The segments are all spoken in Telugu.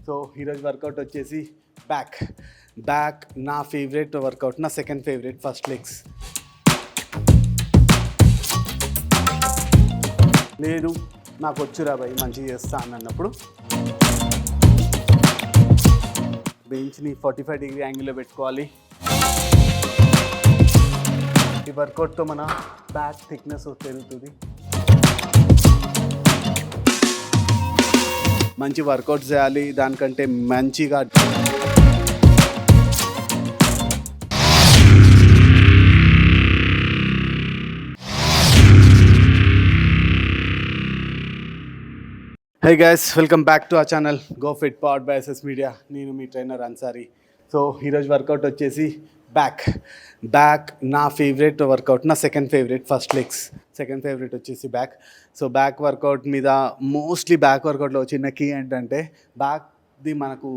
సో ఈరోజు వర్కౌట్ వచ్చేసి బ్యాక్ నా ఫేవరెట్ వర్కౌట్, నా సెకండ్ ఫేవరెట్. ఫస్ట్ లెగ్స్ లేదు నాకు వచ్చురా భయ్ మంచిగా చేస్తా అన్నప్పుడు బెంచ్ని 45 డిగ్రీ యాంగిల్లో పెట్టుకోవాలి. ఈ వర్కౌట్తో మన బ్యాక్ థిక్నెస్ పెరుగుతుంది. మంచి వర్కౌట్ చేయాలి, దానికంటే మంచిగా hey guys, welcome back to our channel Go Fit powered by SS Media. నేను మీ ట్రైనర్ అన్సారీ. సో ఈరోజు వర్కౌట్ వచ్చేసి బ్యాక్ నా ఫేవరెట్ వర్కౌట్, నా second favourite. First legs second favourite వచ్చేసి బ్యాక్. సో బ్యాక్ వర్కౌట్ మీద మోస్ట్లీ బ్యాక్ వర్కౌట్లో చిన్న కీ ఏంటంటే బ్యాక్ది మనకు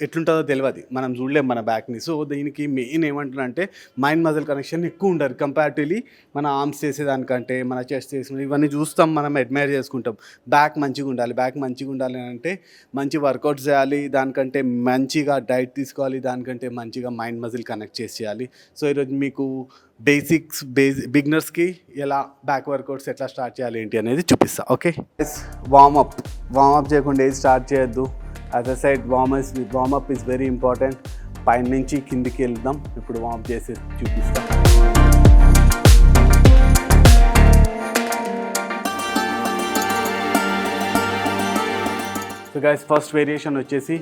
ఎట్లుంటుందో తెలియదు, మనం చూడలేం మన బ్యాక్ని. సో దీనికి మెయిన్ ఏమంటున్నారంటే మైండ్ మజిల్ కనెక్షన్ ఎక్కువ ఉండరు కంపారిటివ్లీ మన ఆర్మ్స్ చేసేదానికంటే, మన చెస్ట్ చేసిన ఇవన్నీ చూస్తాం, మనం అడ్మైర్ చేసుకుంటాం. బ్యాక్ మంచిగా ఉండాలి అంటే మంచి వర్కౌట్ చేయాలి, దానికంటే మంచిగా డైట్ తీసుకోవాలి, దానికంటే మంచిగా మైండ్ మజిల్ కనెక్ట్ చేయాలి. సో ఈరోజు మీకు బిగినర్స్కి ఎలా బ్యాక్ వర్కౌట్స్ ఎట్లా స్టార్ట్ చేయాలి ఏంటి అనేది చూపిస్తా. ఓకే, వార్మప్ చేయకుండా ఏది స్టార్ట్ చేయొద్దు. As a side warmup is very important. పైన నుంచి కిందికి వెళ్దాం. ఇప్పుడు వార్మప్ చేసి చూపిస్తాం. సో గైస్, ఫస్ట్ వేరియేషన్ వచ్చేసి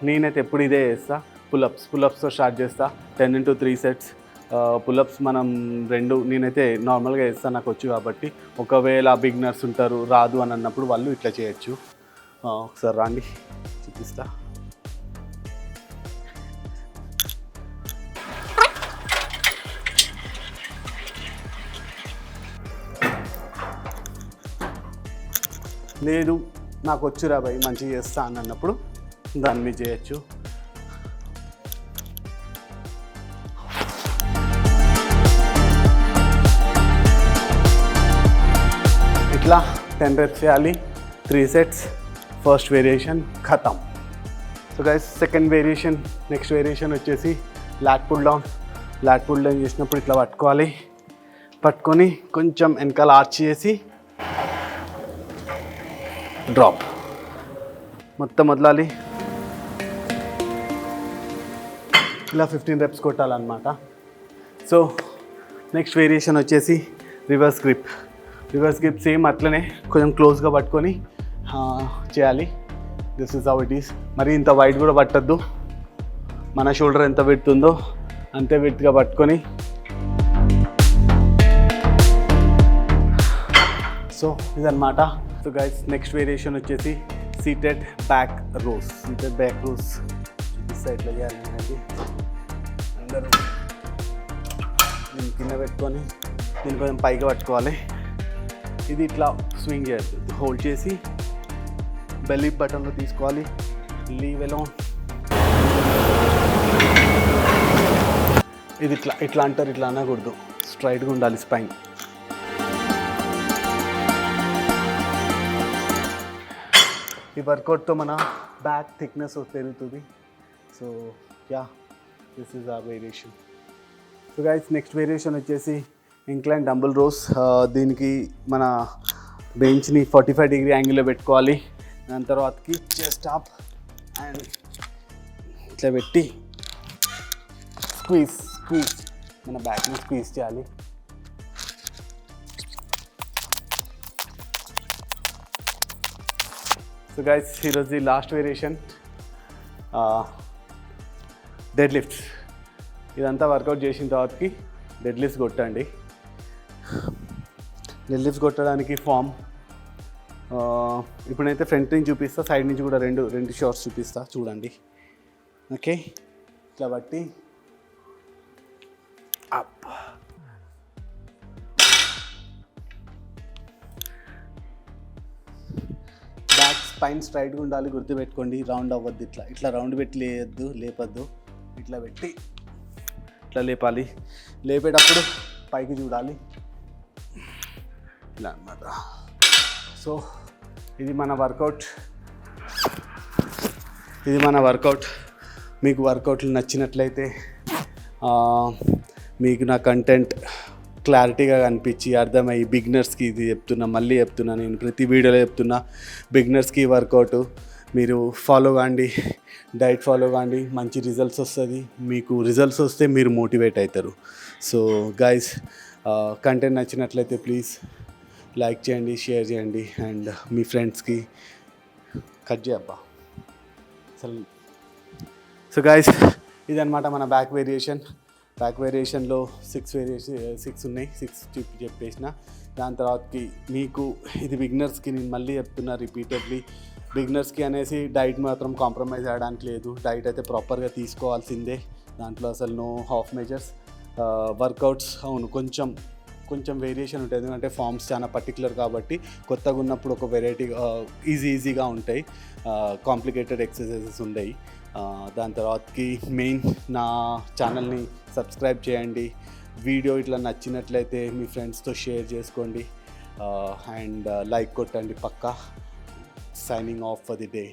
నేనైతే ఎప్పుడు ఇదే చేస్తా, పుల్అప్స్తో స్టార్ట్ చేస్తా. 10 into 3 sets పుల్అప్స్ మనం నేనైతే నార్మల్గా చేస్తాను, నాకు వచ్చు కాబట్టి. ఒకవేళ బిగినర్స్ ఉంటారు రాదు అని అన్నప్పుడు వాళ్ళు ఇట్లా చేయొచ్చు. ఒకసారి రాండి చూపిస్తా. లేదు నాకు వచ్చురా భయ్ మంచిగా చేస్తా అన్నప్పుడు దాని మీద చేయొచ్చు. ఇట్లా 10 reps చేయాలి, 3 sets. ఫస్ట్ వేరియేషన్ ఖతం. So guys, second variation, next variation వచ్చేసి లాట్ పుల్ డౌన్ చేసినప్పుడు ఇట్లా పట్టుకొని కొంచెం వెనకాల ఆర్చ్ చేసి డ్రాప్ మొత్తం వదలాలి. ఇలా 15 reps కొట్టాలన్నమాట. సో నెక్స్ట్ వేరియేషన్ వచ్చేసి రివర్స్ గ్రిప్ సేమ్ అట్లనే కొంచెం క్లోజ్గా పట్టుకొని చేయాలి. This is how it is. మరి ఇంత వైట్ కూడా పట్టద్దు, మన షోల్డర్ ఎంత విడ్త్ ఉందో అంతే విడ్త్గా పట్టుకొని. సో ఇదన్నమాట. సో గైస్, నెక్స్ట్ వేరియేషన్ వచ్చేసి సీటెడ్ బ్యాక్ రోస్ చూపిస్తా ఎట్లా చేయాలి అనేది. అందరూ దీన్ని కింద పెట్టుకొని దీన్ని కొంచెం పైకి పట్టుకోవాలి. ఇది ఇట్లా స్వింగ్ చేయద్దు, హోల్డ్ చేసి బెల్లీ బటన్లో తీసుకోవాలి. Leave alone. ఇది ఇట్లా అంటారు, ఇట్లా అనకూడదు, స్ట్రైట్గా ఉండాలి స్పైన్. ఈ వర్కౌట్తో మన బ్యాక్ థిక్నెస్ పెరుగుతుంది. సో యా, దిస్ ఈజ్ ఆ variation. So guys, next variation వచ్చేసి ఇంక్లైన్ డంబుల్ రోస్. దీనికి మన బెంచ్ని 45 డిగ్రీ యాంగిల్లో పెట్టుకోవాలి. దాని తర్వాతకి చెస్ట్ అప్ అండ్ ఇట్లా పెట్టి స్క్వీజ్ మన బ్యాక్ని స్క్వీజ్ చేయాలి. సో గైస్, ఈరోజు లాస్ట్ వేరియేషన్ డెడ్ లిఫ్ట్స్. ఇదంతా వర్కౌట్ చేసిన తర్వాతకి డెడ్ లిఫ్ట్స్ కొట్టండి. డెడ్ లిఫ్ట్స్ కొట్టడానికి ఫామ్ ఇప్పుడైతే ఫ్రంట్ నుంచి చూపిస్తా, సైడ్ నుంచి కూడా రెండు షార్ట్స్ చూపిస్తా, చూడండి. ఓకే, ఇట్లా బట్టి అప్. బ్యాక్ స్పైన్ స్ట్రైట్గా ఉండాలి, గుర్తుపెట్టుకోండి. రౌండ్ అవ్వద్దు, ఇట్లా రౌండ్ పెట్టి లేపద్దు. ఇట్లా పెట్టి ఇట్లా లేపాలి. లేపేటప్పుడు పైకి చూడాలి, ఇలా అన్నమాట. సో ఇది మన వర్కౌట్. ఇది మన వర్కౌట్. మీకు వర్కౌట్లు నచ్చినట్లయితే మీకు నా కంటెంట్ క్లారిటీగా కనిపించి అర్థమయ్యి బిగినర్స్కి ఇది మళ్ళీ చెప్తున్నా, నేను ప్రతి వీడియోలో చెప్తున్నా, బిగినర్స్కి వర్కౌట్ మీరు ఫాలో కాండి, డైట్ ఫాలో కాండి, మంచి రిజల్ట్స్ వస్తుంది. మీకు రిజల్ట్స్ వస్తే మీరు మోటివేట్ అవుతారు. సో గైస్, కంటెంట్ నచ్చినట్లయితే ప్లీజ్ లైక్ చేయండి, షేర్ చేయండి, అండ్ మీ ఫ్రెండ్స్కి కట్ చేయబ్బా అసలు. సో గైస్, ఇదన్నమాట మన బ్యాక్ వేరియేషన్లో 6 ఉన్నాయి. 6 చెప్పేసిన. దాని తర్వాతకి మీకు ఇది బిగినర్స్కి, నేను మళ్ళీ చెప్తున్నా రిపీటెడ్లీ, బిగినర్స్కి అనేసి డైట్ మాత్రం కాంప్రమైజ్ అవ్వడానికి లేదు. డైట్ అయితే ప్రాపర్గా తీసుకోవాల్సిందే, దాంట్లో అసలు నో హాఫ్ మెజర్స్. వర్కౌట్స్ అవును కొంచెం వేరియేషన్ ఉంటుంది, ఎందుకంటే ఫామ్స్ చాలా పర్టికులర్ కాబట్టి కొత్తగా ఉన్నప్పుడు ఒక వెరైటీ ఈజీగా ఉంటాయి, కాంప్లికేటెడ్ ఎక్సర్సైజెస్ ఉండయి. దాని తర్వాతకి మెయిన్ నా ఛానల్ని సబ్స్క్రైబ్ చేయండి. వీడియో ఇట్లా నచ్చినట్లయితే మీ ఫ్రెండ్స్తో షేర్ చేసుకోండి, అండ్ లైక్ కొట్టండి పక్కా. Signing off for the day.